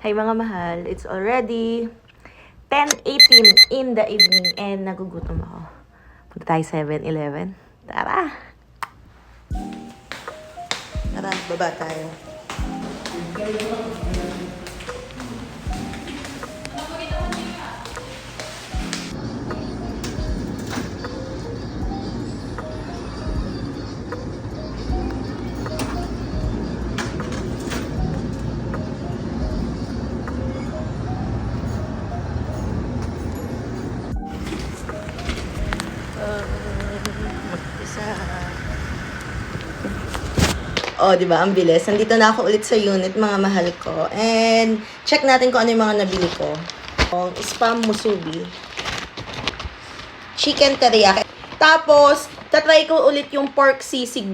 Hi mga mahal, it's already 10:18 in the evening and nagugutom ako. Punta tayo 7-Eleven. Tara! Tara, baba tayo. Oh, di ba? Ang bilis. Nandito na ako ulit sa unit, mga mahal ko. And check natin kung ano yung mga nabili ko. Yung spam musubi. Chicken teriyaki. Tapos, tatry ko ulit yung pork sisig.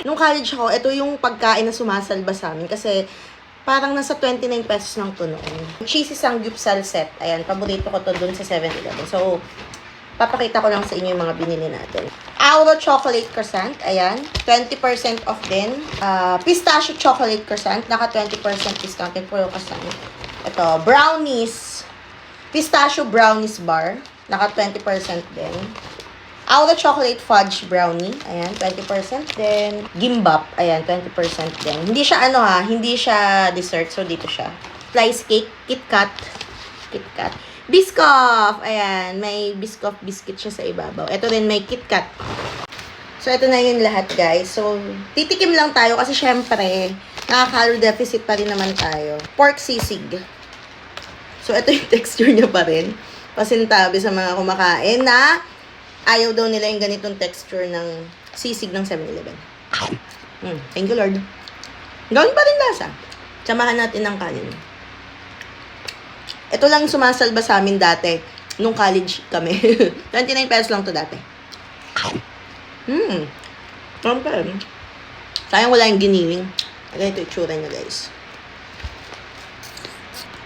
Nung college ako, ito yung pagkain na sumasalba sa amin. Kasi, parang nasa 29 pesos lang to noon. Cheesy samgyeopsal set. Ayan, paborito ko to dun sa 7-Eleven. So, papakita ko lang sa inyo yung mga binili natin. Auro chocolate croissant. Ayan. 20% off din. Pistachio chocolate croissant. Naka 20% discount. Puro croissant. Ito. Brownies. Pistachio brownies bar. Naka 20% din. Auro chocolate fudge brownie. Ayan. 20% din. Gimbap. Ayan. 20% din. Hindi siya hindi siya dessert. So, dito siya. Slice cake. KitKat. KitKat. Biscoff! Ayan, may Biscoff biscuit siya sa ibabaw. Ito rin may KitKat. So, ito na yun lahat, guys. So, titikim lang tayo kasi syempre, nakaka-calorie deficit pa rin naman tayo. Pork sisig. So, ito yung texture niya pa rin. Pasintabi sa mga kumakain na ayaw daw nila yung ganitong texture ng sisig ng 7-Eleven. Thank you, Lord. Gawin pa rin lasa. Samahan natin ng kanin. Ito lang sumasalba sa amin dati. Nung college kami. 29 pesos lang to dati. Sayang wala yung giniling. Ganito itsura niya, guys.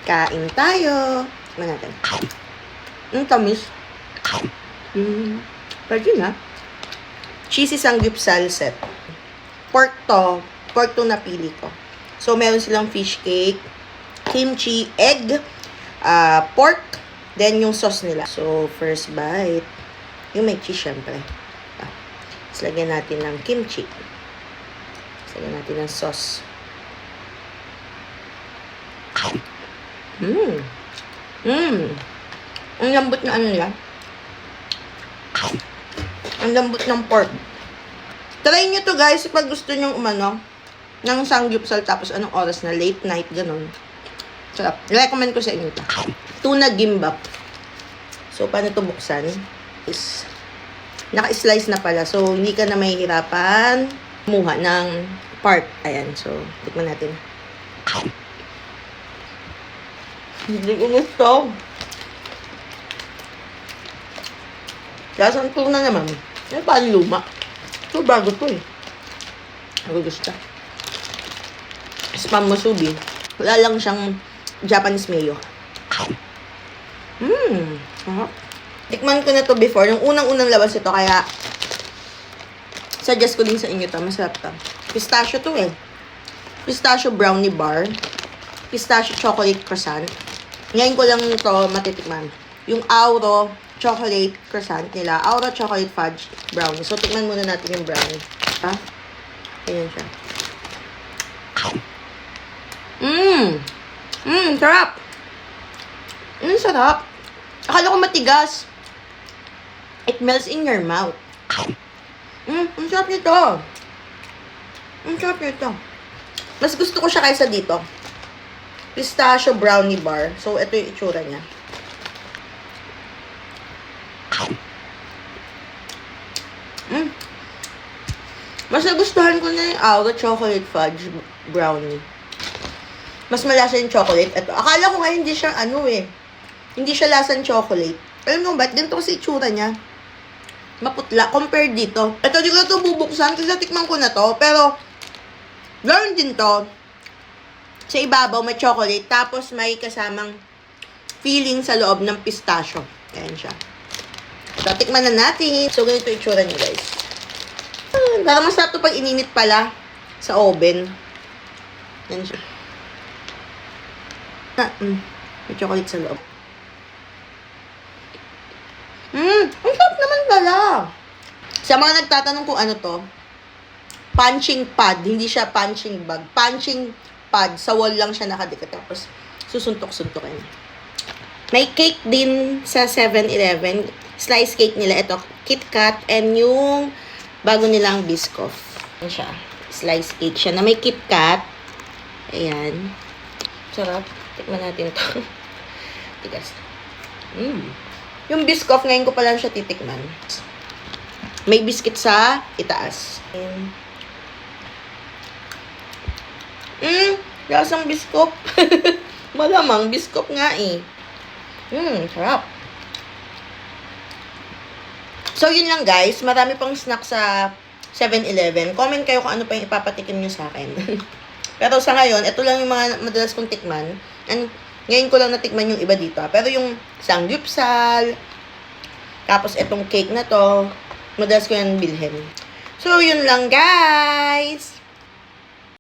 Kain tayo. Tignan natin. Ang tamis. Pwede na. Cheesy samgyeopsal set. Pork to napili ko. So, meron silang fish cake, kimchi, egg, pork, then yung sauce nila. So, first bite. Yung may cheese, syempre. Tapos, lagyan natin ng kimchi. Tapos, lagyan natin ng sauce. Ang lambot na ano nila. Ang lambot ng pork. Try nyo to, guys, pag gusto nyo ng samgyeopsal tapos anong oras na, late night, ganun. Sarap. Recommend ko sa inyo ito. Tuna gimbap. So, paano ito buksan? Naka-slice na pala. So, hindi ka na mahihirapan kumuha ng part. Ayan. So, tikman natin. Hindi ko gusto. Lasang tuna naman. Ano pa luma? So, bago to eh. Ako gusto. Spam musubi. Wala lang siyang Japanese mayo. Tikman ko na to before. Yung unang-unang labas ito. Kaya, suggest ko din sa inyo to. Masarap to. Pistachio to eh. Pistachio brownie bar. Pistachio chocolate croissant. Ngayon ko lang to matitikman. Yung Auro chocolate croissant nila. Auro chocolate fudge brownie. So, tikman muna natin yung brownie. Ayan siya. Sarap. Sarap. Akala ko matigas. It melts in your mouth. Ang sarap nito. Ang sarap nito. Mas gusto ko siya kaysa dito. Pistachio brownie bar. So, ito yung itsura niya. Mas nagustuhan ko na yung Auro chocolate fudge brownie. Mas malasa yung chocolate. Ito. Akala ko nga hindi siya hindi siya lasang chocolate. Alam mo ba, ganito kasi itsura niya. Maputla. Compare dito. Ito, di ko na ito bubuksan kasi natikman ko na to. Pero, ganoon din to. Sa ibabaw may chocolate. Tapos may kasamang filling sa loob ng pistachio. Ayan siya. So, tikman na natin. So, ganito itsura niya, guys. Parang masarap to pag ininit pala sa oven. Ayan siya. May chocolate sa loob. Ang sarap naman pala. Sa mga nagtatanong kung ano to, punching pad. Hindi siya punching bag. Punching pad. Sa wall lang siya nakadikit. Tapos, susuntok-suntokin. May cake din sa 7-Eleven. Slice cake nila. Ito, KitKat. And yung bago nilang Biscoff. Yan siya. Slice cake siya na may KitKat. Ayan. Sarap. Tikman natin ito. Tigas. Yung Biscoff, ngayon ko pa lang siya titikman. May biscuit sa itaas. Lasang Biscoff. Malamang Biscoff nga eh. Sarap. So, yun lang guys. Marami pang snack sa 7-Eleven. Comment kayo kung ano pa yung ipapatikim nyo sa akin. Pero sa ngayon, ito lang yung mga madalas kong tikman. And ngayon ko lang natikman yung iba dito. Pero yung sanggupsal, tapos itong cake na to, madalas ko yan bilhin. So, yun lang guys.